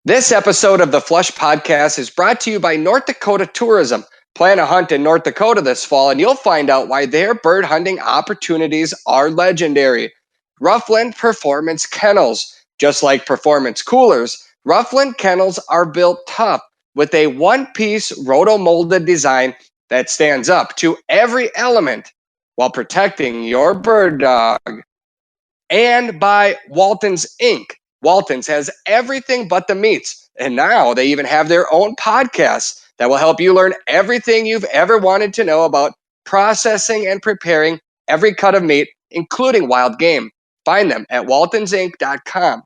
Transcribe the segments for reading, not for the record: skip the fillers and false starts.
This episode of the Flush Podcast is brought to you by North Dakota Tourism. Plan a hunt in North Dakota this fall, and you'll find out why their bird hunting opportunities are legendary. Ruffland Performance Kennels. Just like performance coolers, Ruffland Kennels are built tough with a one-piece roto-molded design that stands up to every element while protecting your bird dog. And by Walton's Inc. Walton's has everything but the meats. And now they even have their own podcast that will help you learn everything you've ever wanted to know about processing and preparing every cut of meat, including wild game. Find them at waltonsinc.com.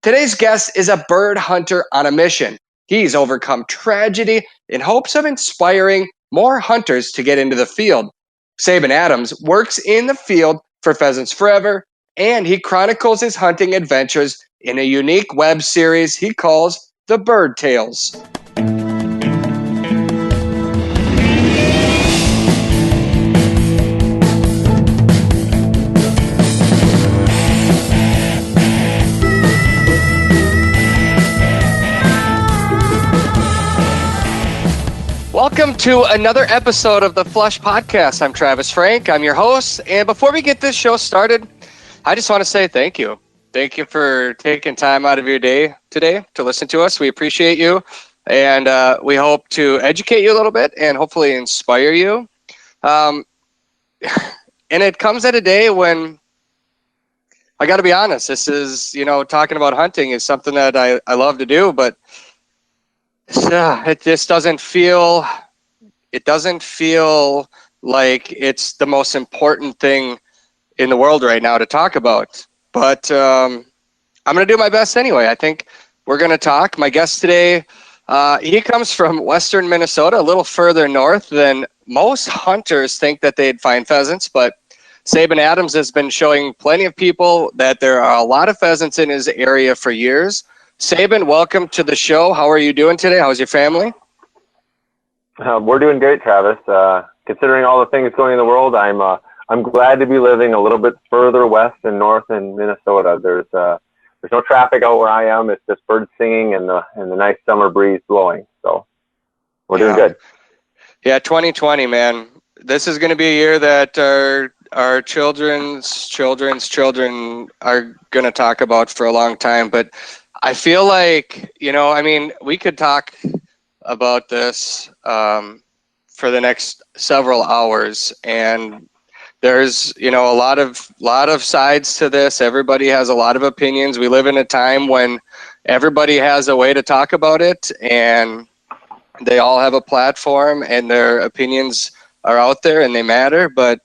Today's guest is a bird hunter on a mission. He's overcome tragedy in hopes of inspiring more hunters to get into the field. Sabin Adams works in the field for Pheasants Forever, and he chronicles his hunting adventures in a unique web series he calls The Bird Tales. Welcome to another episode of the Flush Podcast. I'm Travis Frank. I'm your host. And before we get this show started, I just want to say thank you. Thank you for taking time out of your day today to listen to us. We appreciate you. And we hope to educate you a little bit and hopefully inspire you. And it comes at a day when, I got to be honest, this is, talking about hunting is something that I love to do, but it just doesn't feel like it's the most important thing in the world right now to talk about. But I'm going to do my best anyway. I think we're going to talk. My guest today, he comes from western Minnesota, a little further north than most hunters think that they'd find pheasants. But Sabin Adams has been showing plenty of people that there are a lot of pheasants in his area for years. Sabin, welcome to the show. How are you doing today? How's your family? We're doing great, Travis. Considering all the things going in the world, I'm glad to be living a little bit further west and north in Minnesota. There's no traffic out where I am. It's just birds singing and the nice summer breeze blowing. So we're doing good. Yeah, 2020, man. This is going to be a year that our children's children are going to talk about for a long time. But I feel like, we could talk about this for the next several hours, and there's, a lot of sides to this. Everybody has a lot of opinions. We live in a time when everybody has a way to talk about it, and they all have a platform, and their opinions are out there, and they matter. But,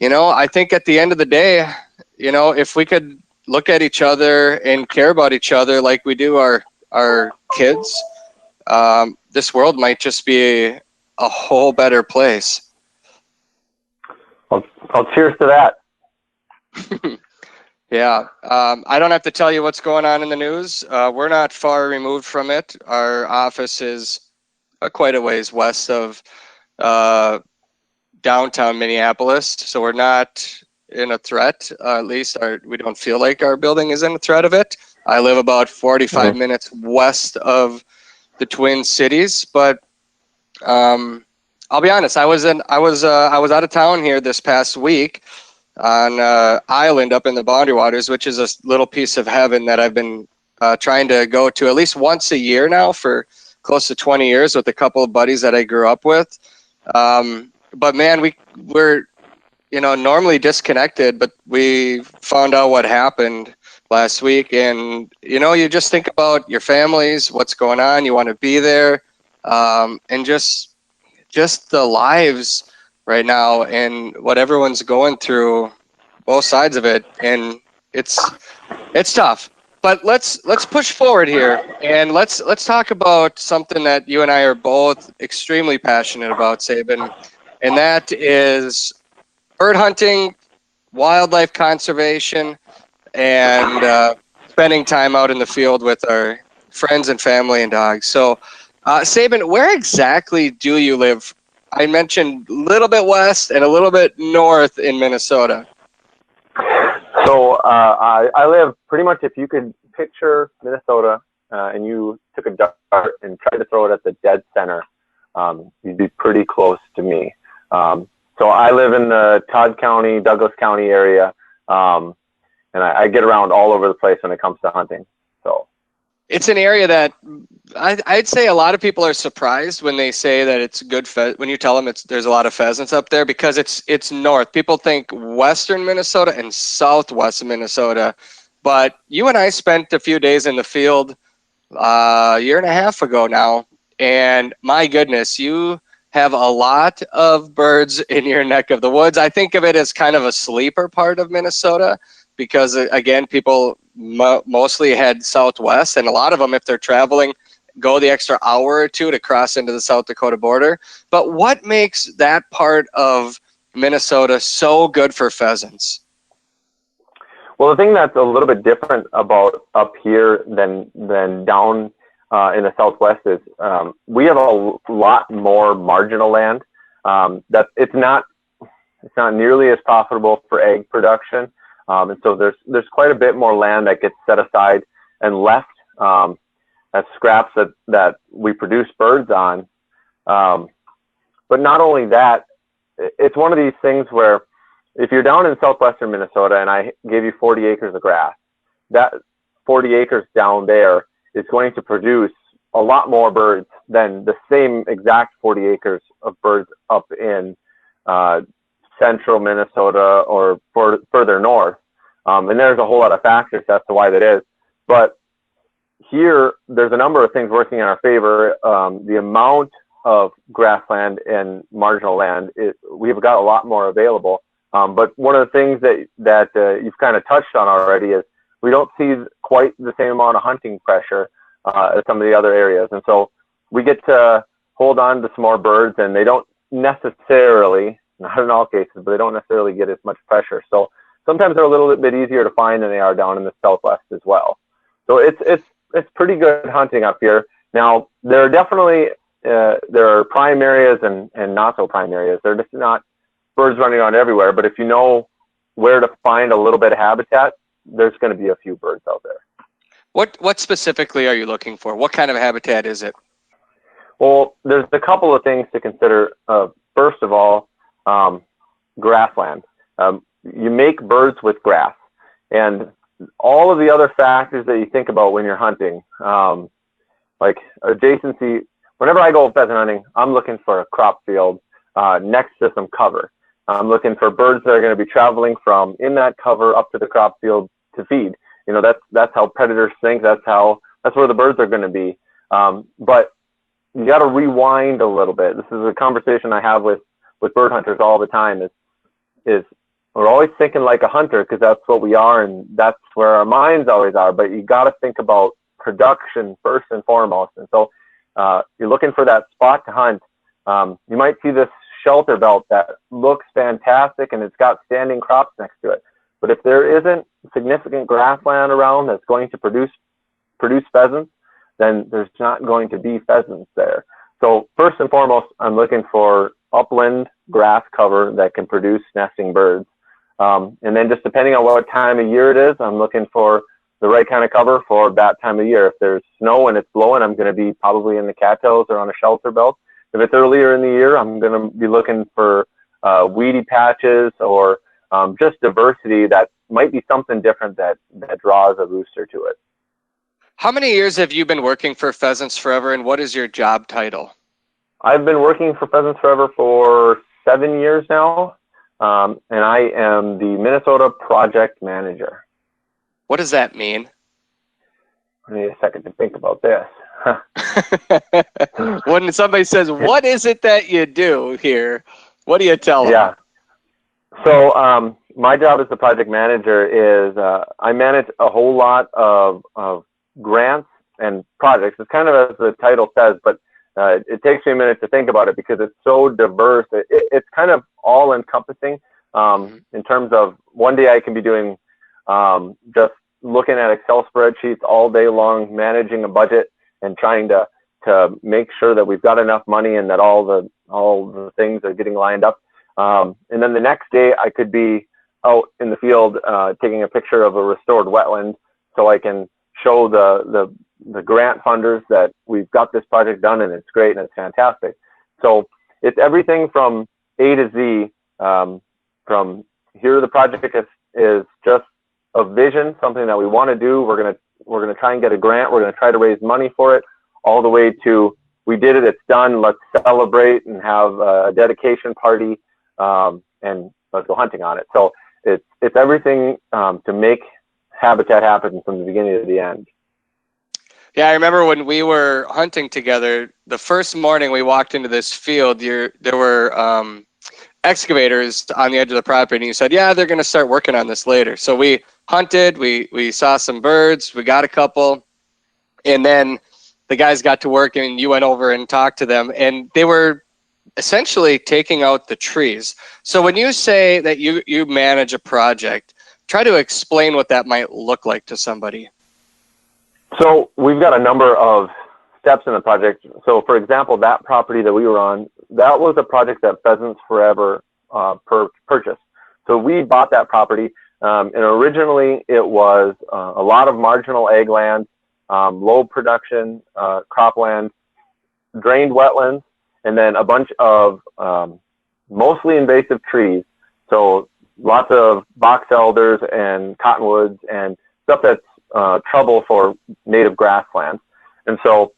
I think at the end of the day, if we could look at each other and care about each other like we do our kids, this world might just be a whole better place. I'll cheers to that. Yeah. I don't have to tell you what's going on in the news. We're not far removed from it. Our office is quite a ways west of downtown Minneapolis, so we're not in a threat. At least we don't feel like our building is in a threat of it. I live about 45 minutes west of the Twin Cities, but I'll be honest. I was out of town here this past week on island up in the Boundary Waters, which is a little piece of heaven that I've been trying to go to at least once a year now for close to 20 years with a couple of buddies that I grew up with. But man, we're normally disconnected, but we found out what happened last week, and you just think about your families, what's going on. You want to be there, and just the lives right now and what everyone's going through, both sides of it, and it's tough. But let's push forward here, and let's talk about something that you and I are both extremely passionate about, Sabin, and that is bird hunting, wildlife conservation, and spending time out in the field with our friends and family and dogs. So, Sabin, where exactly do you live? I mentioned a little bit west and a little bit north in Minnesota. So I live pretty much, if you could picture Minnesota and you took a dart and tried to throw it at the dead center, you'd be pretty close to me. So I live in the Todd County, Douglas County area, and I get around all over the place when it comes to hunting. So it's an area that I'd say a lot of people are surprised when they say that it's good. When you tell them there's a lot of pheasants up there, because it's north. People think western Minnesota and southwest Minnesota, but you and I spent a few days in the field a year and a half ago now, and my goodness, you have a lot of birds in your neck of the woods. I think of it as kind of a sleeper part of Minnesota because, again, people mostly head southwest, and a lot of them, if they're traveling, go the extra hour or two to cross into the South Dakota border. But what makes that part of Minnesota so good for pheasants? Well, the thing that's a little bit different about up here than down in the Southwest is we have a lot more marginal land. That it's not nearly as profitable for egg production, and so there's quite a bit more land that gets set aside and left as scraps that we produce birds on. But not only that, it's one of these things where if you're down in southwestern Minnesota and I gave you 40 acres of grass, that 40 acres down there is going to produce a lot more birds than the same exact 40 acres of birds up in central Minnesota or further north. And there's a whole lot of factors as to why that is. But here, there's a number of things working in our favor. The amount of grassland and marginal land, we've got a lot more available. But one of the things that you've kind of touched on already is we don't see quite the same amount of hunting pressure as some of the other areas. And so we get to hold on to some more birds, and they don't necessarily, not in all cases, but they don't necessarily get as much pressure. So sometimes they're a little bit easier to find than they are down in the Southwest as well. So it's pretty good hunting up here. Now, there are definitely, there are prime areas and not so prime areas. They're just not birds running around everywhere, but if you know where to find a little bit of habitat, there's going to be a few birds out there. What specifically are you looking for? What kind of habitat is it? Well, there's a couple of things to consider. First of all, grassland. You make birds with grass, and all of the other factors that you think about when you're hunting, like adjacency. Whenever I go pheasant hunting, I'm looking for a crop field next to some cover. I'm looking for birds that are going to be traveling from in that cover up to the crop field to feed. You know, that's how predators think. That's where the birds are going to be. But you got to rewind a little bit. This is a conversation I have with bird hunters all the time. Is we're always thinking like a hunter because that's what we are, and that's where our minds always are. But you got to think about production first and foremost. And so you're looking for that spot to hunt. You might see this shelter belt that looks fantastic and it's got standing crops next to it. But if there isn't significant grassland around that's going to produce pheasants, then there's not going to be pheasants there. So first and foremost, I'm looking for upland grass cover that can produce nesting birds. And then just depending on what time of year it is, I'm looking for the right kind of cover for that time of year. If there's snow and it's blowing, I'm going to be probably in the cattails or on a shelter belt. If it's earlier in the year, I'm going to be looking for weedy patches or just diversity that might be something different that draws a rooster to it. How many years have you been working for Pheasants Forever, and what is your job title? I've been working for Pheasants Forever for 7 years now, and I am the Minnesota project manager. What does that mean? I need a second to think about this. When somebody says, what is it that you do here? What do you tell them? Yeah. So my job as the project manager is I manage a whole lot of grants and projects. It's kind of as the title says, but it takes me a minute to think about it because it's so diverse. It's kind of all encompassing in terms of one day I can be doing just looking at Excel spreadsheets all day long, managing a budget and trying to make sure that we've got enough money and that all the things are getting lined up. And then the next day I could be out in the field taking a picture of a restored wetland so I can show the the grant funders that we've got this project done and it's great and it's fantastic. So it's everything from A to Z. From here, the project is just a vision, something that we want to do. We're gonna try and get a grant. We're gonna try to raise money for it, all the way to we did it, it's done. Let's celebrate and have a dedication party, and let's go hunting on it. So it's everything to make habitat happen from the beginning to the end. Yeah, I remember when we were hunting together, the first morning we walked into this field, there were excavators on the edge of the property, and you said, yeah, they're going to start working on this later. So we hunted, we saw some birds, we got a couple, and then the guys got to work, and you went over and talked to them, and they were essentially taking out the trees. So when you say that you manage a project, try to explain what that might look like to somebody. So we've got a number of steps in the project. So for example, that property that we were on, that was a project that Pheasants Forever purchased. So we bought that property, and originally it was a lot of marginal ag land, low production cropland, drained wetlands, and then a bunch of mostly invasive trees. So lots of box elders and cottonwoods and stuff that's trouble for native grasslands. And so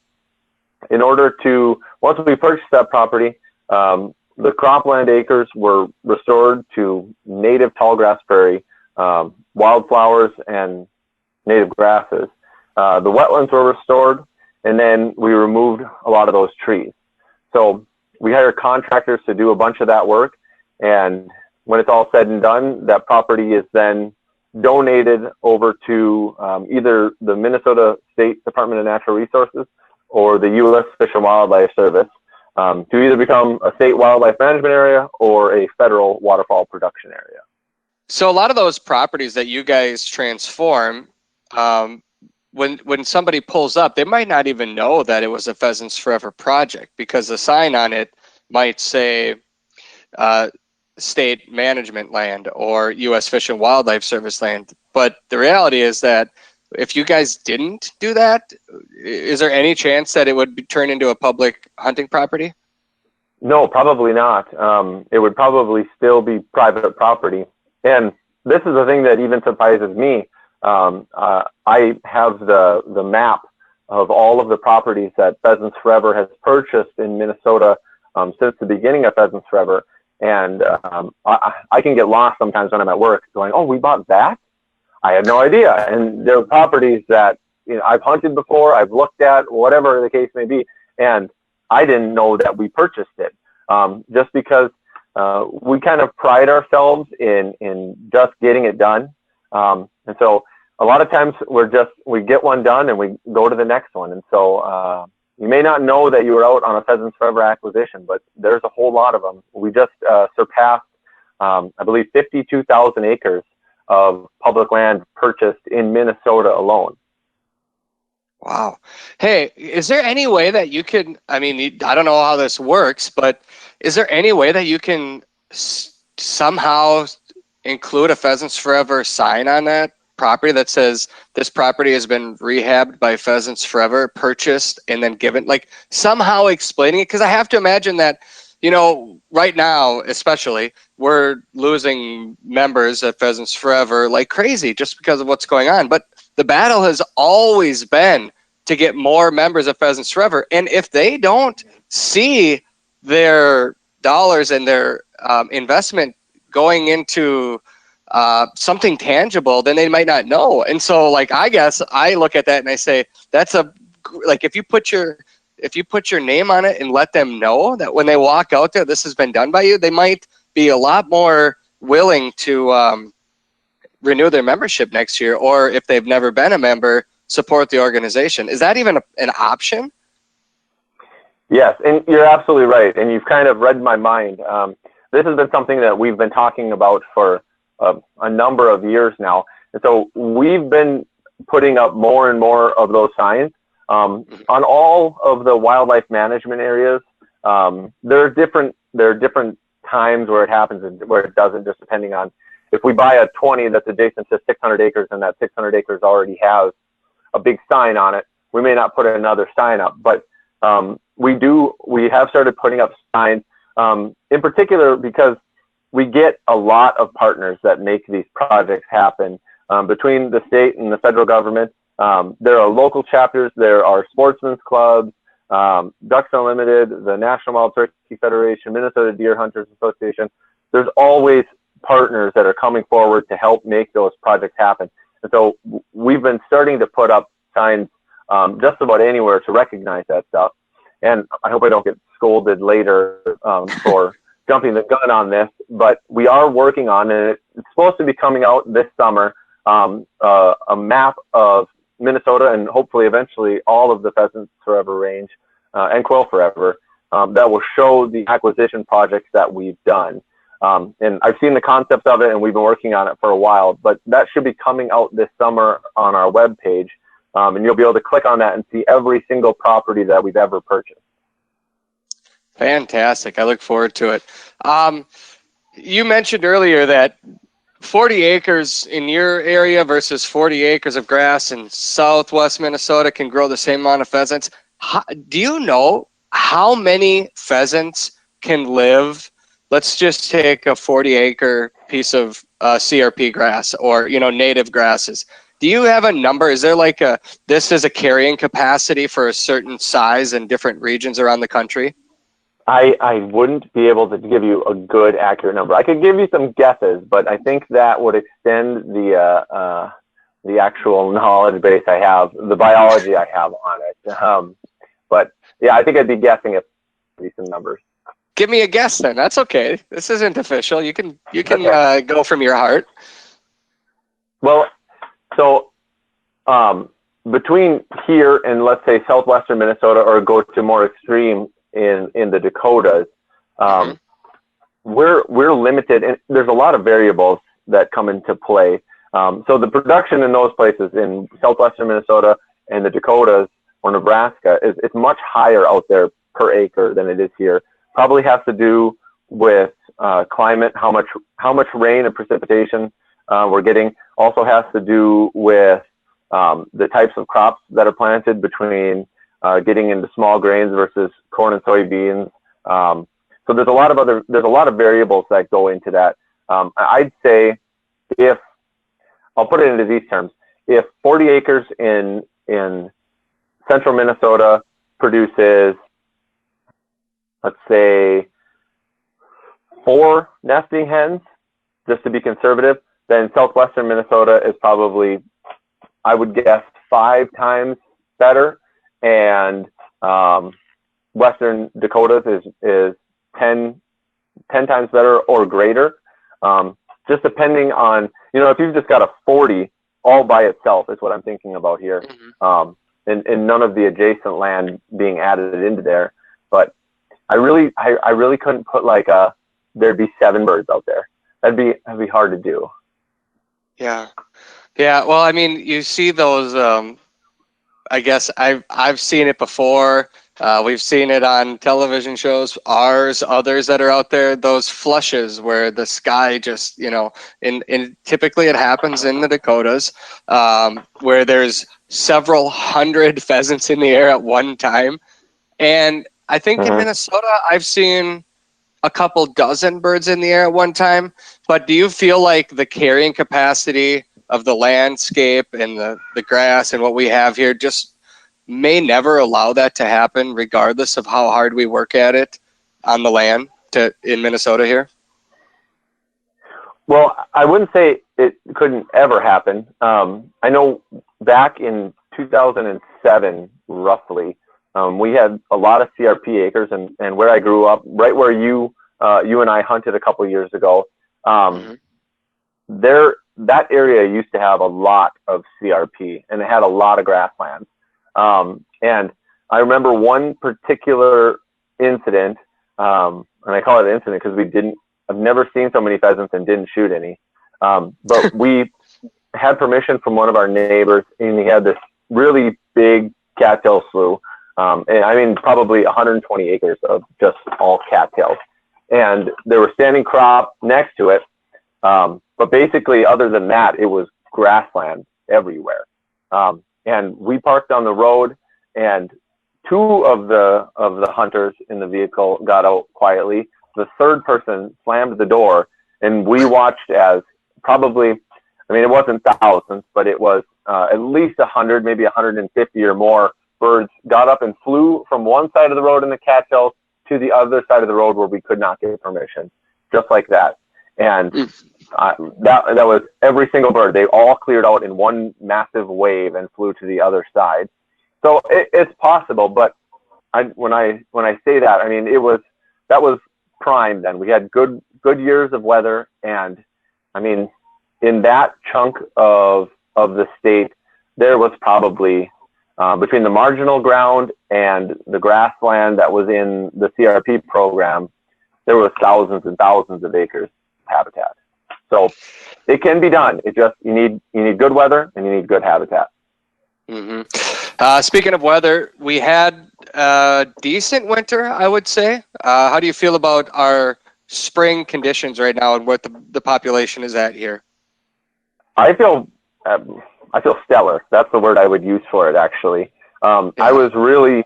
in order to, once we purchased that property, the cropland acres were restored to native tallgrass prairie, wildflowers and native grasses. The wetlands were restored, and then we removed a lot of those trees. So we hired contractors to do a bunch of that work, and when it's all said and done, that property is then donated over to either the Minnesota State Department of Natural Resources or the U.S. Fish and Wildlife Service to either become a state wildlife management area or a federal waterfowl production area. So a lot of those properties that you guys transform, when somebody pulls up, they might not even know that it was a Pheasants Forever project, because the sign on it might say state management land or U.S. Fish and Wildlife Service land. But the reality is that if you guys didn't do that, is there any chance that it would turn into a public hunting property? No, probably not. It would probably still be private property. And this is the thing that even surprises me. I have the map of all of the properties that Pheasants Forever has purchased in Minnesota since the beginning of Pheasants Forever. And I can get lost sometimes when I'm at work going, oh, we bought that? I had no idea. And there are properties that, you know, I've hunted before, I've looked at, whatever the case may be, and I didn't know that we purchased it. Just because we kind of pride ourselves in just getting it done. And so a lot of times we get one done and we go to the next one. And so you may not know that you were out on a Pheasants Forever acquisition, but there's a whole lot of them. We just surpassed, I believe, 52,000 acres of public land purchased in Minnesota alone. Wow. Hey, is there any way that you can, I mean, I don't know how this works, but is there any way that you can somehow include a Pheasants Forever sign on that property that says this property has been rehabbed by Pheasants Forever, purchased, and then given, like somehow explaining it? Because I have to imagine that, you know, right now, especially, we're losing members at Pheasants Forever like crazy just because of what's going on. But the battle has always been to get more members of Pheasants Forever. And if they don't see their dollars and their investment going into something tangible, then they might not know. And so, like, I guess I look at that and I say, that's if you put your name on it and let them know that when they walk out there, this has been done by you, they might be a lot more willing to renew their membership next year, or if they've never been a member, support the organization. Is that even an option? Yes, and you're absolutely right. And you've kind of read my mind. This has been something that we've been talking about for a number of years now. And so we've been putting up more and more of those signs on all of the wildlife management areas. There are different times where it happens and where it doesn't, just depending on if we buy a 20 that's adjacent to 600 acres and that 600 acres already has a big sign on it. we may not put another sign up, but we have started putting up signs, in particular because we get a lot of partners that make these projects happen. Between the state and the federal government, there are local chapters, there are sportsmen's clubs, Ducks Unlimited, the National Wild Turkey Federation, Minnesota Deer Hunters Association. There's always partners that are coming forward to help make those projects happen. And so we've been starting to put up signs just about anywhere to recognize that stuff. And I hope I don't get scolded later for jumping the gun on this, but we are working on it. It's supposed to be coming out this summer, a map of Minnesota and hopefully eventually all of the Pheasants Forever range and Quail Forever that will show the acquisition projects that we've done. And I've seen the concepts of it and we've been working on it for a while, but that should be coming out this summer on our webpage. And you'll be able to click on that and see every single property that we've ever purchased. Fantastic. I look forward to it. You mentioned earlier that 40 acres in your area versus 40 acres of grass in southwest Minnesota can grow the same amount of pheasants. Do you know how many pheasants can live? Let's just take a 40-acre piece of CRP grass or, native grasses. Do you have a number? Is there like this is a carrying capacity for a certain size in different regions around the country? I wouldn't be able to give you a good, accurate number. I could give you some guesses, but I think that would extend the actual knowledge base I have, the biology I have on it. But yeah, I think I'd be guessing at some numbers. Give me a guess then. That's okay. This isn't official. You can go from your heart. Well, so between here and let's say southwestern Minnesota, or go to more extreme in the Dakotas, we're limited, and there's a lot of variables that come into play. So the production in those places in southwestern Minnesota and the Dakotas or Nebraska it's much higher out there per acre than it is here. Probably has to do with climate, how much rain and precipitation we're getting. Also has to do with the types of crops that are planted, between getting into small grains versus corn and soybeans. So there's a lot of variables that go into that. I'd say I'll put it into these terms, if 40 acres in central Minnesota produces, let's say, 4 nesting hens, just to be conservative, then southwestern Minnesota is probably, I would guess, 5 times better. And western Dakotas is 10 times better or greater, just depending on, if you've just got a 40 all by itself is what I'm thinking about here, and none of the adjacent land being added into there. But I really couldn't put there'd be 7 birds out there. That'd be hard to do. Yeah. Well, I mean, you see those. I guess I've seen it before. We've seen it on television shows, others that are out there, those flushes where the sky just, and typically it happens in the Dakotas, where there's several hundred pheasants in the air at one time. And I think in Minnesota, I've seen a couple dozen birds in the air at one time. But do you feel like the carrying capacity of the landscape and the grass and what we have here just may never allow that to happen, regardless of how hard we work at it on the land in Minnesota here? Well, I wouldn't say it couldn't ever happen. I know back in 2007, roughly, we had a lot of CRP acres, and where I grew up, right where you and I hunted a couple years ago, that area used to have a lot of CRP, and it had a lot of grasslands. And I remember one particular incident, and I call it an incident because I've never seen so many pheasants and didn't shoot any. But we had permission from one of our neighbors, and he had this really big cattail slough. And I mean, probably 120 acres of just all cattails. And there were standing crop next to it. But basically, other than that, it was grassland everywhere. And we parked on the road, and two of the hunters in the vehicle got out quietly. The third person slammed the door, and we watched as probably, I mean, it wasn't thousands, but it was at least 100, maybe 150 or more birds got up and flew from one side of the road in the cattails to the other side of the road where we could not get permission, just like that. And that was every single bird. They all cleared out in one massive wave and flew to the other side. So it's possible, but when I say that, I mean that was prime then. We had good years of weather, and I mean in that chunk of the state, there was probably between the marginal ground and the grassland that was in the CRP program, there was thousands and thousands of acres of habitat. So it can be done. It just you need good weather and you need good habitat. Mm-hmm. Speaking of weather, we had a decent winter, I would say. How do you feel about our spring conditions right now and what the population is at here? I feel stellar. That's the word I would use for it, actually. I was really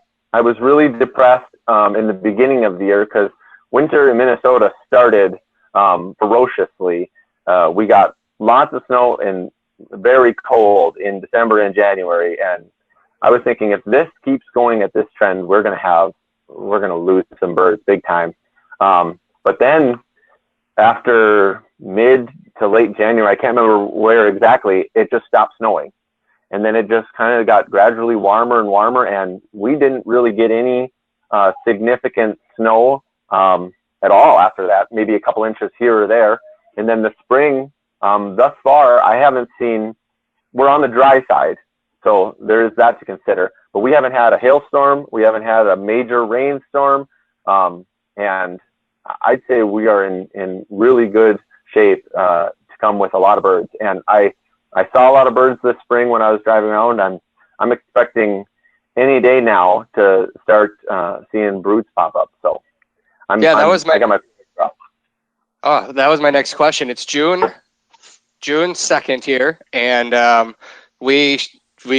depressed in the beginning of the year because winter in Minnesota started ferociously. We got lots of snow and very cold in December and January, and I was thinking if this keeps going at this trend, we're gonna lose some birds big time. But then after mid to late January, I can't remember where exactly, it just stopped snowing. And then it just kind of got gradually warmer and warmer, and we didn't really get any significant snow at all after that, maybe a couple inches here or there. And then the spring, thus far, I haven't seen, we're on the dry side, so there's that to consider. But we haven't had a hailstorm, we haven't had a major rainstorm, and I'd say we are in really good shape to come with a lot of birds. And I saw a lot of birds this spring when I was driving around. I'm expecting any day now to start seeing broods pop up. So I got my Oh, that was my next question. It's June 2nd here, and we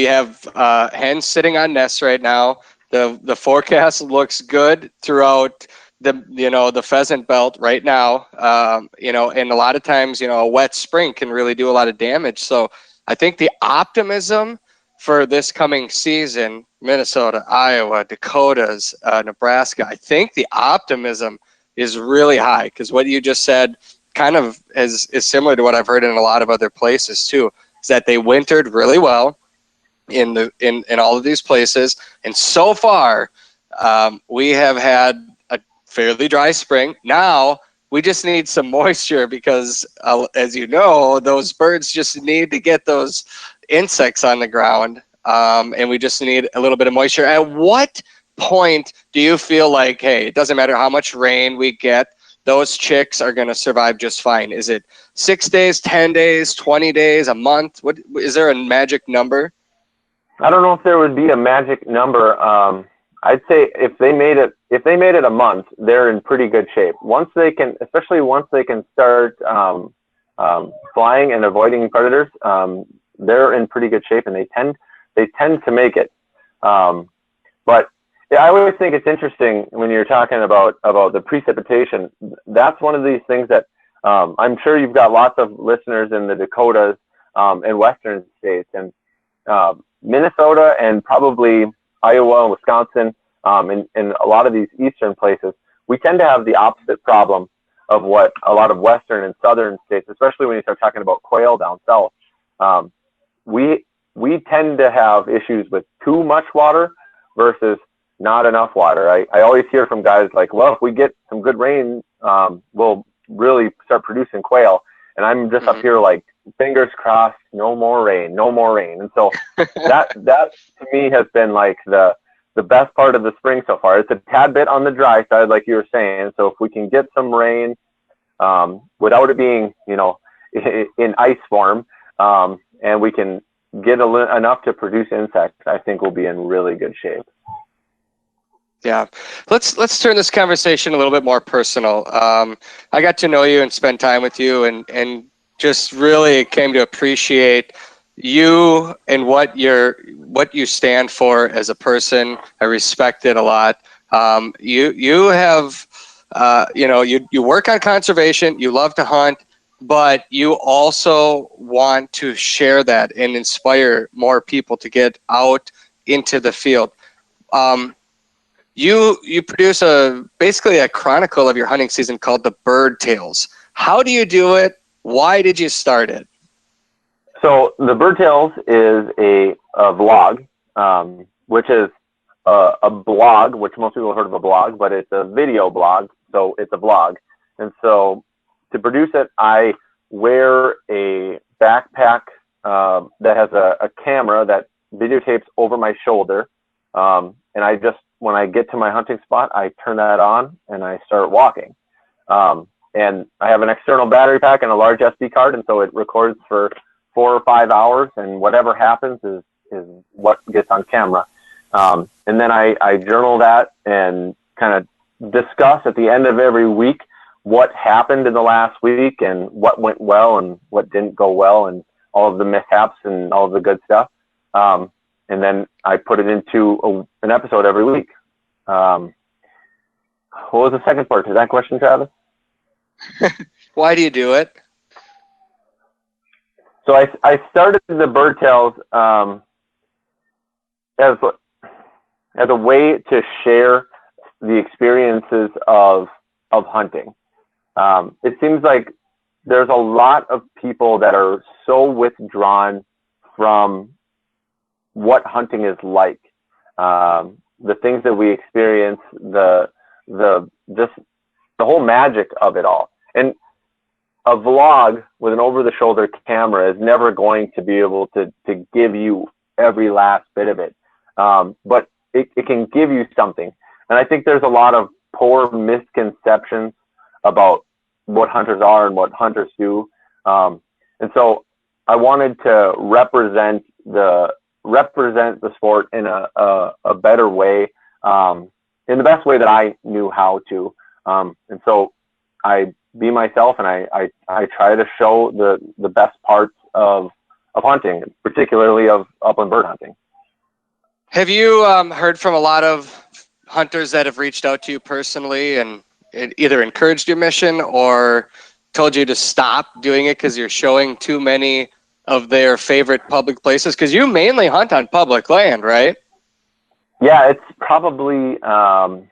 have hens sitting on nests right now. The forecast looks good throughout the pheasant belt right now. And a lot of times, a wet spring can really do a lot of damage. So I think the optimism for this coming season, Minnesota, Iowa, Dakotas, Nebraska, I think the optimism is really high, because what you just said kind of is similar to what I've heard in a lot of other places too, is that they wintered really well in all of these places. And so far, we have had a fairly dry spring. Now we just need some moisture because, as you know, those birds just need to get those insects on the ground, and we just need a little bit of moisture. At what point do you feel like, hey, it doesn't matter how much rain we get, those chicks are going to survive just fine? Is it 6 days, 10 days, 20 days, a month? What is there a magic number? I don't know if there would be a magic number. I'd say if they made it a month, they're in pretty good shape. Especially once they can start flying and avoiding predators, they're in pretty good shape, and they tend to make it. But yeah, I always think it's interesting when you're talking about the precipitation. That's one of these things that I'm sure you've got lots of listeners in the Dakotas and western states, and Minnesota and probably Iowa and Wisconsin, and a lot of these eastern places, we tend to have the opposite problem of what a lot of western and southern states, especially when you start talking about quail down south. We tend to have issues with too much water versus not enough water. I always hear from guys like, well, if we get some good rain, we'll really start producing quail. And I'm just up here like, fingers crossed, no more rain. And so that to me has been like the best part of the spring so far. It's a tad bit on the dry side, like you were saying. So if we can get some rain without it being, in ice form, and we can get enough to produce insects, I think we'll be in really good shape. Yeah, let's turn this conversation a little bit more personal. I got to know you and spend time with you, and just really came to appreciate you and what you stand for as a person. I respect it a lot. You have, you work on conservation. You love to hunt, but you also want to share that and inspire more people to get out into the field. You produce basically a chronicle of your hunting season called the Bird Tales. How do you do it? Why did you start it? So the Bird Tales is a vlog, which is a blog, which most people have heard of a blog, but it's a video blog, so it's a vlog. And so to produce it, I wear a backpack that has a camera that videotapes over my shoulder. And I just, when I get to my hunting spot, I turn that on and I start walking. And I have an external battery pack and a large SD card, and so it records for 4 or 5 hours, and whatever happens is what gets on camera. And then I journal that and kind of discuss at the end of every week what happened in the last week and what went well and what didn't go well and all of the mishaps and all of the good stuff. And then I put it into an episode every week. What was the second part to that question, Travis? Why do you do it? So I started the Bird Tales as a way to share the experiences of hunting. It seems like there's a lot of people that are so withdrawn from what hunting is like, the things that we experience, the whole magic of it all. And a vlog with an over-the-shoulder camera is never going to be able to give you every last bit of it. But it can give you something. And I think there's a lot of poor misconceptions about what hunters are and what hunters do. And so I wanted to represent the sport in a better way, in the best way that I knew how to. And so I be myself, and I try to show the best parts of hunting, particularly of upland bird hunting. Have you heard from a lot of hunters that have reached out to you personally and either encouraged your mission or told you to stop doing it because you're showing too many of their favorite public places? Because you mainly hunt on public land, right? Yeah, it's probably 95,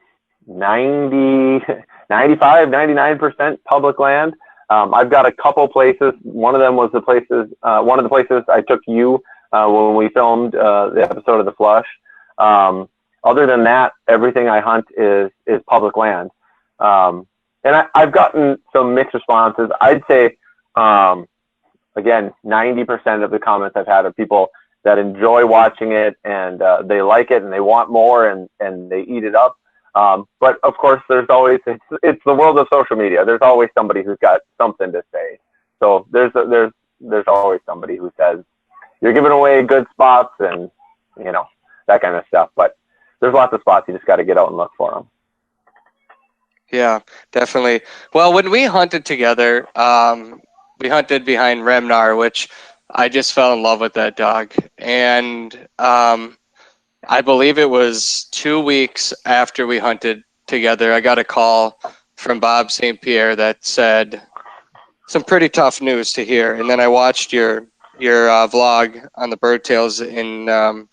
99% public land. I've got a couple places. One of them was one of the places I took you when we filmed the episode of The Flush. Other than that, everything I hunt is public land. And I've gotten some mixed responses. I'd say, again, 90% of the comments I've had are people that enjoy watching it, and they like it and they want more, and they eat it up. But of course, there's always, it's the world of social media. There's always somebody who's got something to say. So there's always somebody who says you're giving away good spots and, that kind of stuff. But there's lots of spots. You just got to get out and look for them. Yeah, definitely. Well, when we hunted together, we hunted behind Remnar, which I just fell in love with that dog. And I believe it was 2 weeks after we hunted together, I got a call from Bob St. Pierre that said some pretty tough news to hear. And then I watched your vlog on the Bird Tales. Can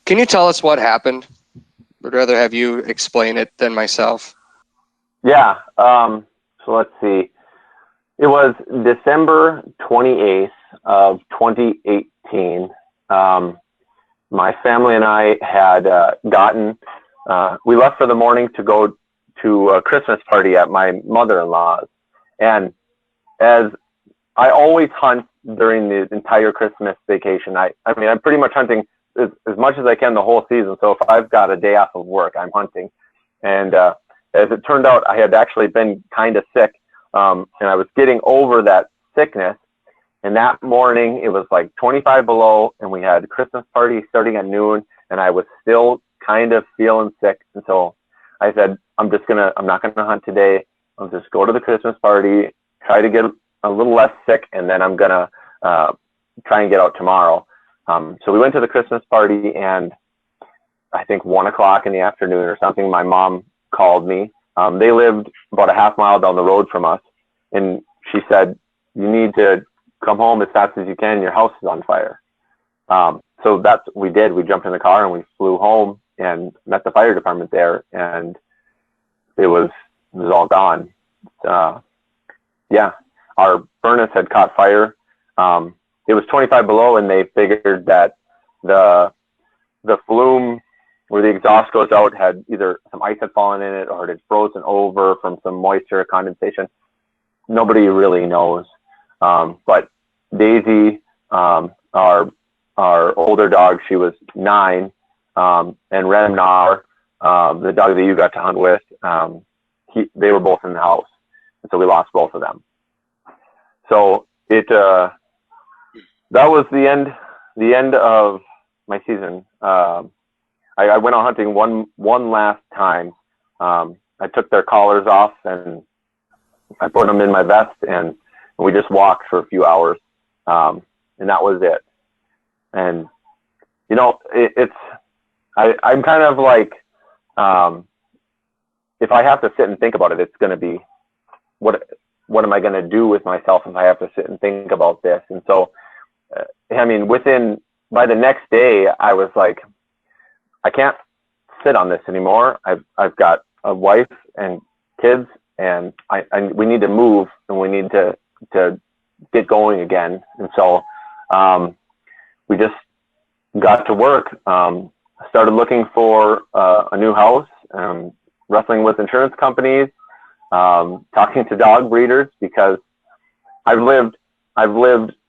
you tell us what happened? I'd rather have you explain it than myself. Yeah. So let's see. It was December 28th of 2018. My family and I had we left for the morning to go to a Christmas party at my mother-in-law's. And as I always hunt during the entire Christmas vacation, I'm pretty much hunting as much as I can the whole season. So if I've got a day off of work, I'm hunting. And as it turned out, I had actually been kind of sick, and I was getting over that sickness. And that morning, it was like 25 below, and we had a Christmas party starting at noon, and I was still kind of feeling sick. And so I said, I'm not gonna hunt today. I'll just go to the Christmas party, try to get a little less sick, and then I'm gonna try and get out tomorrow. So we went to the Christmas party, and I think 1 o'clock in the afternoon or something, my mom called me. They lived about a half mile down the road from us, and she said, "You need to come home as fast as you can. Your house is on fire." So that's what we did. We jumped in the car and we flew home and met the fire department there, and it was all gone. Yeah, our furnace had caught fire. It was 25 below, and they figured that the flume where the exhaust goes out had either some ice had fallen in it or it had frozen over from some moisture condensation. Nobody really knows. But Daisy, our older dog, she was 9, and Remnar, the dog that you got to hunt with, they were both in the house, and so we lost both of them. So that was the end of my season. I went out hunting one last time. I took their collars off and I put them in my vest, and we just walked for a few hours, and that was it. And you know, I'm kind of like, if I have to sit and think about it, it's going to be what am I going to do with myself if I have to sit and think about this? And so, I mean, by the next day, I was like, I can't sit on this anymore. I've got a wife and kids, and we need to move, and we need to get going again. And so we just got to work. Started looking for a new house, wrestling with insurance companies, talking to dog breeders, because I've lived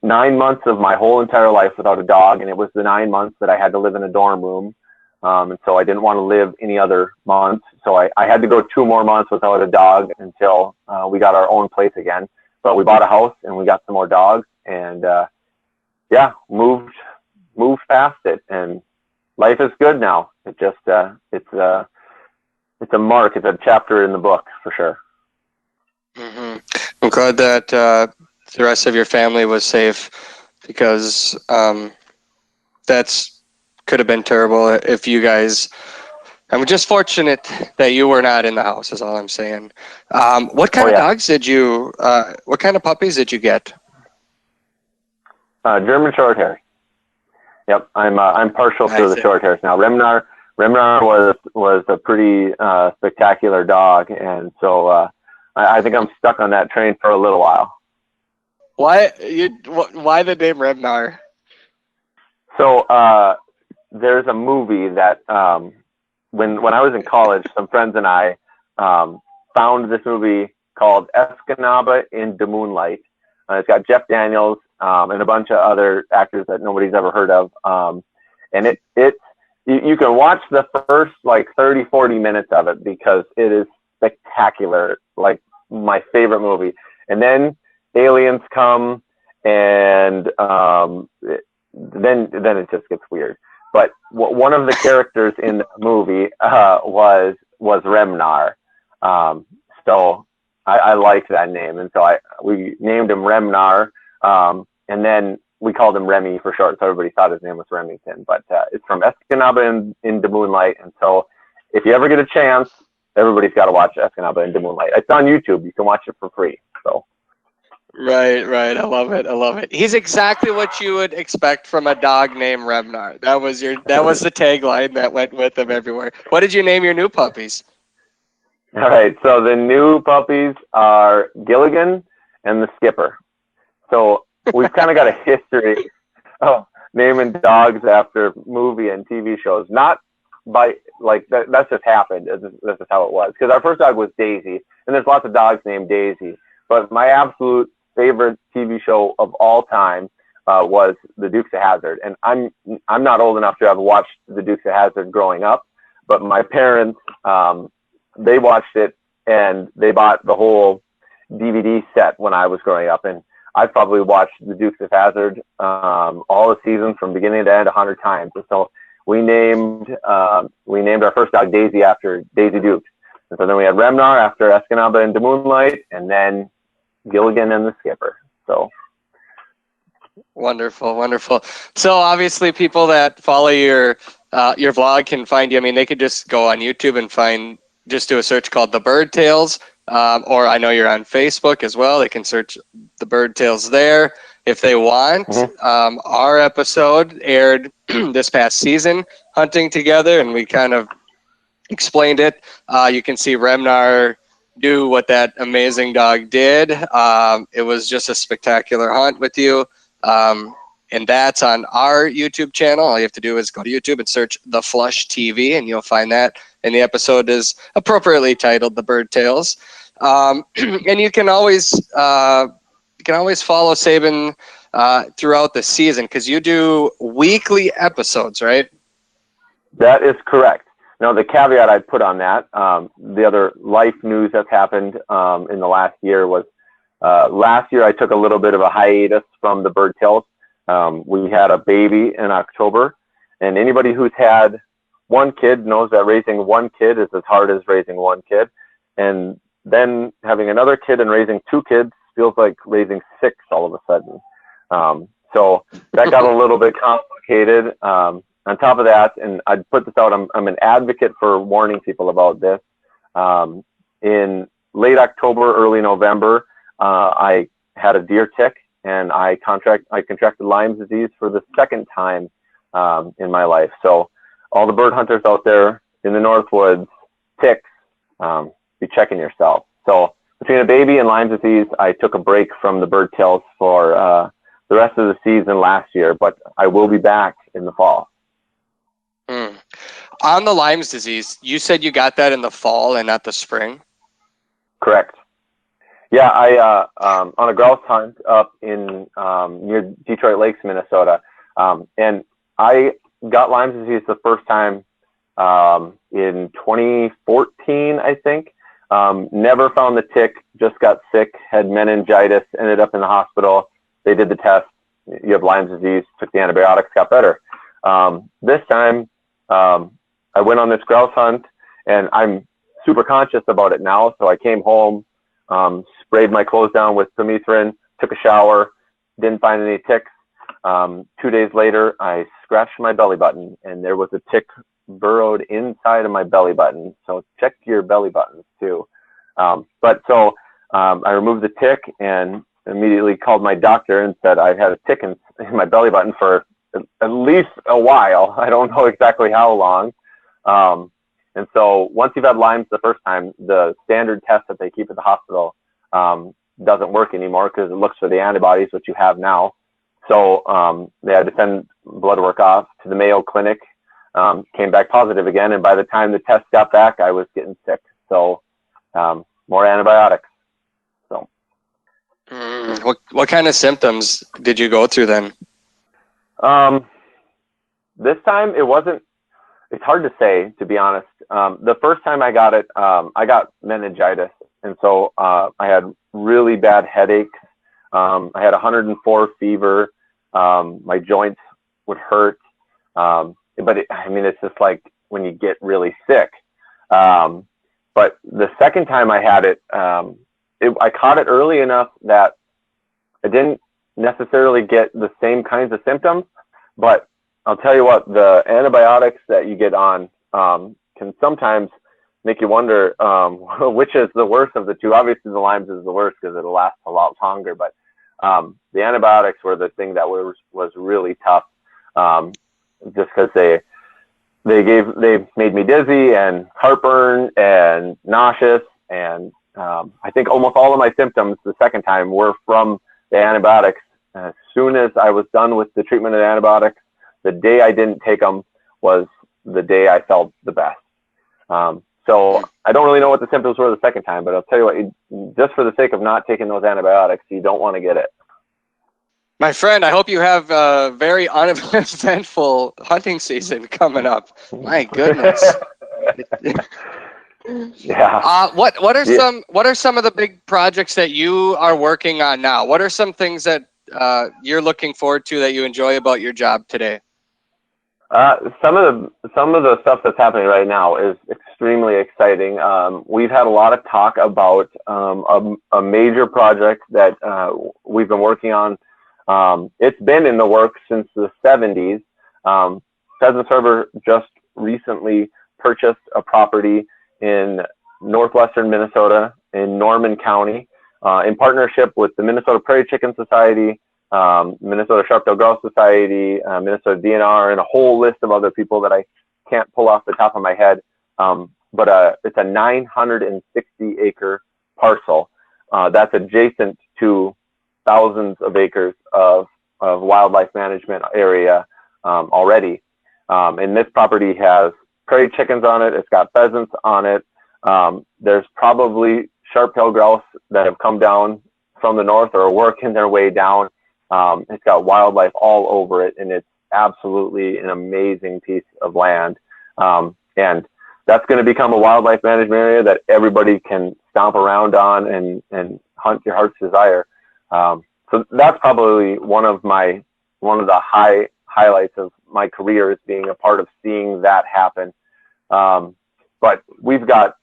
9 months of my whole entire life without a dog, and it was the 9 months that I had to live in a dorm room. And so I didn't want to live any other months. So I had to go 2 more months without a dog until we got our own place again. But we bought a house and we got some more dogs, and yeah, moved past it, and life is good now. It just it's a mark. It's a chapter in the book for sure. Mm-hmm. I'm glad that the rest of your family was safe, because that's could have been terrible if you guys. I'm just fortunate that you were not in the house, is all I'm saying. What kind of dogs did you, what kind of puppies did you get? German short hair. Yep. I'm partial to the short hairs now. Remnar was a pretty spectacular dog. And so I think I'm stuck on that train for a little while. Why the name Remnar? So, there's a movie that when I was in college, some friends and I found this movie called Escanaba in the Moonlight. It's got Jeff Daniels and a bunch of other actors that nobody's ever heard of. And you can watch the first like 30-40 minutes of it, because it is spectacular, like my favorite movie. And then aliens come, and then it just gets weird. But one of the characters in the movie was Remnar. So I liked that name, and so we named him Remnar, and then we called him Remy for short, so everybody thought his name was Remington. But it's from Escanaba in the Moonlight, and so if you ever get a chance, everybody's got to watch Escanaba in the Moonlight. It's on YouTube. You can watch it for free. So. Right. I love it. He's exactly what you would expect from a dog named Remnar. That was the tagline that went with him everywhere. What did you name your new puppies? All right. So the new puppies are Gilligan and the Skipper. So we've kind of got a history of naming dogs after movie and TV shows. Not by like that's just happened. This is how it was. Because our first dog was Daisy, and there's lots of dogs named Daisy. But my absolute favorite TV show of all time was The Dukes of Hazzard, and I'm not old enough to have watched The Dukes of Hazzard growing up, but my parents they watched it, and they bought the whole DVD set when I was growing up, and I probably watched The Dukes of Hazzard all the seasons from beginning to end 100 times. And so we named our first dog Daisy after Daisy Dukes, and so then we had Remnar after Escanaba in the Moonlight, and then Gilligan and the Skipper. So Wonderful, wonderful. So obviously, people that follow your vlog can find you. I mean, they could just go on YouTube and just do a search called The Bird Tales, or I know you're on Facebook as well. They can search The Bird Tales there if they want. Our episode aired this past season, hunting together, and we kind of explained it. You can see Remnar do what that amazing dog did. It was just a spectacular hunt with you. And that's on our YouTube channel. All you have to do is go to YouTube and search The Flush TV, and you'll find that. And the episode is appropriately titled The Bird Tales. And you can always follow Sabin throughout the season, because you do weekly episodes, right? That is correct. Now, the caveat I'd put on that, the other life news that's happened in the last year was, last year I took a little bit of a hiatus from the Bird Tales. We had a baby in October, and anybody who's had one kid knows that raising one kid is as hard as raising one kid. And then having another kid and raising two kids feels like raising six all of a sudden. So that got a little bit complicated. On top of that, and I'd put this out, I'm an advocate for warning people about this. In late October, early November, I had a deer tick, and I contracted Lyme's disease for the second time in my life. So all the bird hunters out there in the Northwoods, ticks, be checking yourself. So between a baby and Lyme disease, I took a break from the Bird Tales for the rest of the season last year, but I will be back in the fall. On the Lyme's disease, you said you got that in the fall and not the spring? Correct. Yeah, I on a grouse hunt up in near Detroit Lakes, Minnesota, and I got Lyme's disease the first time in 2014, I think. Never found the tick, just got sick, had meningitis, ended up in the hospital. They did the test. You have Lyme's disease, took the antibiotics, got better. This time, I went on this grouse hunt, and I'm super conscious about it now. So I came home, sprayed my clothes down with permethrin, took a shower, didn't find any ticks. 2 days later, I scratched my belly button, and there was a tick burrowed inside of my belly button. So check your belly buttons too. I removed the tick and immediately called my doctor and said I had a tick in my belly button for at least a while. I don't know exactly how long. And so once you've had Lyme's the first time, the standard test that they keep at the hospital doesn't work anymore, because it looks for the antibodies, which you have now. So they had to send blood work off to the Mayo Clinic, came back positive again. And by the time the test got back, I was getting sick. So more antibiotics. So what kind of symptoms did you go through then? This time it's hard to say, to be honest. The first time I got it, I got meningitis. And so I had really bad headaches. I had 104 fever. My joints would hurt. It's just like when you get really sick. But the second time I had it, I caught it early enough that I didn't necessarily get the same kinds of symptoms. But I'll tell you what, the antibiotics that you get on can sometimes make you wonder which is the worst of the two. Obviously, the Lyme's is the worst because it'll last a lot longer. But the antibiotics were the thing that was really tough, just because they made me dizzy and heartburn and nauseous, and I think almost all of my symptoms the second time were from the antibiotics. As soon as I was done with the treatment of the antibiotics, the day I didn't take them was the day I felt the best. So I don't really know what the symptoms were the second time, but I'll tell you what, just for the sake of not taking those antibiotics, you don't want to get it. My friend, I hope you have a very uneventful hunting season coming up. My goodness. Yeah. What are some of the big projects that you are working on now? What are some things that you're looking forward to that you enjoy about your job today? Some of the stuff that's happening right now is extremely exciting. We've had a lot of talk about a major project that we've been working on It's been in the works since the 70s. Pheasants Forever just recently purchased a property in northwestern Minnesota in Norman County in partnership with the Minnesota Prairie Chicken Society, Minnesota Sharp-tailed Grouse Society, Minnesota DNR, and a whole list of other people that I can't pull off the top of my head. But it's a 960-acre parcel that's adjacent to thousands of acres of wildlife management area already. And this property has prairie chickens on it. It's got pheasants on it. There's probably sharp-tailed grouse that have come down from the north or are working their way down. It's got wildlife all over it, and it's absolutely an amazing piece of land. And that's going to become a wildlife management area that everybody can stomp around on and hunt your heart's desire. So that's probably one of the highlights of my career, is being a part of seeing that happen. But we've got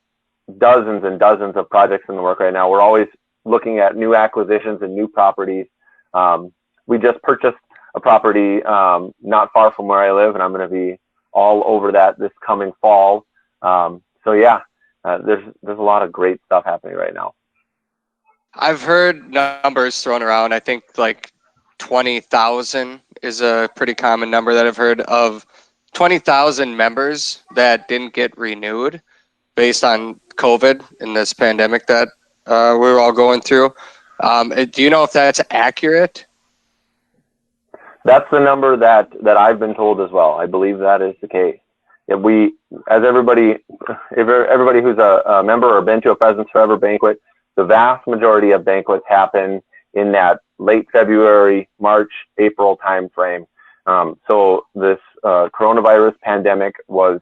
dozens and dozens of projects in the work right now. We're always looking at new acquisitions and new properties. We just purchased a property not far from where I live, and I'm going to be all over that this coming fall. So yeah, there's a lot of great stuff happening right now. I've heard numbers thrown around. I think like 20,000 is a pretty common number that I've heard of. 20,000 members that didn't get renewed based on COVID and this pandemic that we're all going through. Do you know if that's accurate? That's the number that I've been told as well. I believe that is the case. If everybody who's a member or been to a Pheasants Forever banquet, the vast majority of banquets happen in that late February, March, April timeframe. So this coronavirus pandemic was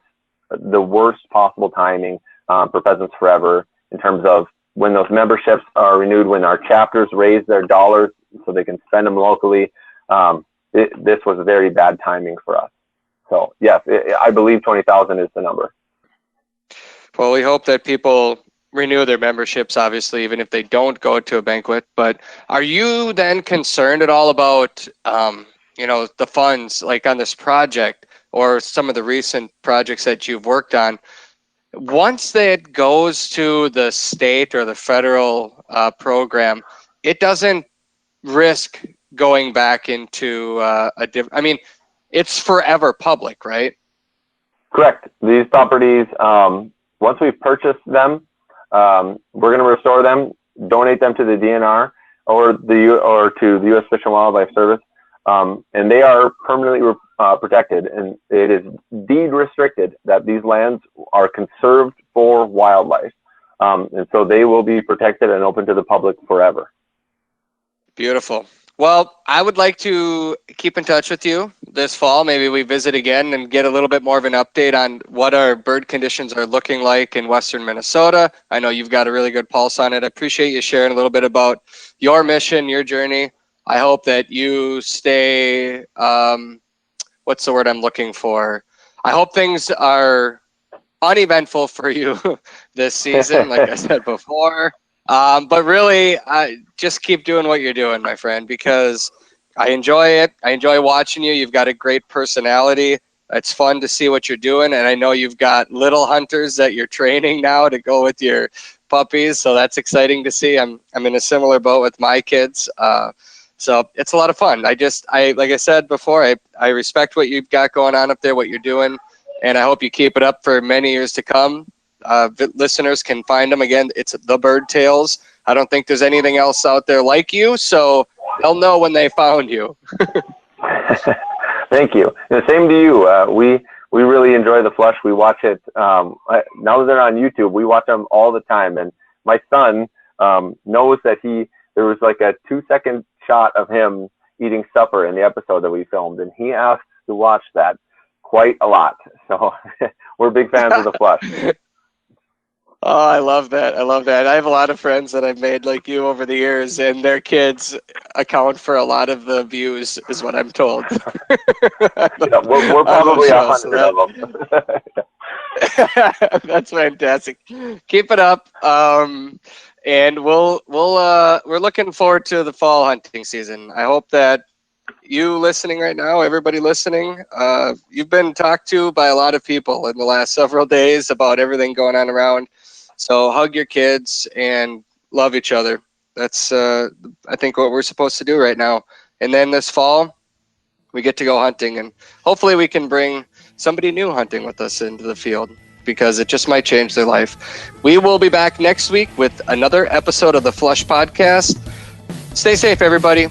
the worst possible timing for Pheasants Forever in terms of when those memberships are renewed, when our chapters raise their dollars so they can spend them locally. This was very bad timing for us. So yes, I believe 20,000 is the number. Well, we hope that people renew their memberships, obviously, even if they don't go to a banquet. But are you then concerned at all about, the funds, like on this project or some of the recent projects that you've worked on? Once it goes to the state or the federal program, it doesn't risk going back into a different, I mean, it's forever public, right? Correct. These properties, once we've purchased them, we're going to restore them, donate them to the DNR or to the U.S. Fish and Wildlife Service, and they are permanently protected. And it is deed restricted that these lands are conserved for wildlife, and so they will be protected and open to the public forever. Beautiful. Well, I would like to keep in touch with you this fall. Maybe we visit again and get a little bit more of an update on what our bird conditions are looking like in western Minnesota. I know you've got a really good pulse on it. I appreciate you sharing a little bit about your mission, your journey. I hope that you stay, what's the word I'm looking for? I hope things are uneventful for you this season, like I said before. But really, just keep doing what you're doing, my friend, because I enjoy it. I enjoy watching you. You've got a great personality. It's fun to see what you're doing. And I know you've got little hunters that you're training now to go with your puppies. So that's exciting to see. I'm in a similar boat with my kids. So it's a lot of fun. Like I said before, I respect what you've got going on up there, what you're doing. And I hope you keep it up for many years to come. Listeners can find them again. It's The Bird Tales. I don't think there's anything else out there like you, so they'll know when they found you. Thank you. And the same to you. We really enjoy the flush. We watch it. Now that they're on YouTube, we watch them all the time. And my son knows that there was like a 2-second shot of him eating supper in the episode that we filmed, and he asks to watch that quite a lot. So we're big fans of the flush. Oh, I love that. I love that. I have a lot of friends that I've made like you over the years, and their kids account for a lot of the views, is what I'm told. Yeah, we're probably 100 of them. That's fantastic. Keep it up. And we're looking forward to the fall hunting season. I hope that you listening right now, everybody listening, you've been talked to by a lot of people in the last several days about everything going on around. So hug your kids and love each other. That's, I think, what we're supposed to do right now. And then this fall, we get to go hunting, and hopefully we can bring somebody new hunting with us into the field, because it just might change their life. We will be back next week with another episode of the Flush Podcast. Stay safe, everybody.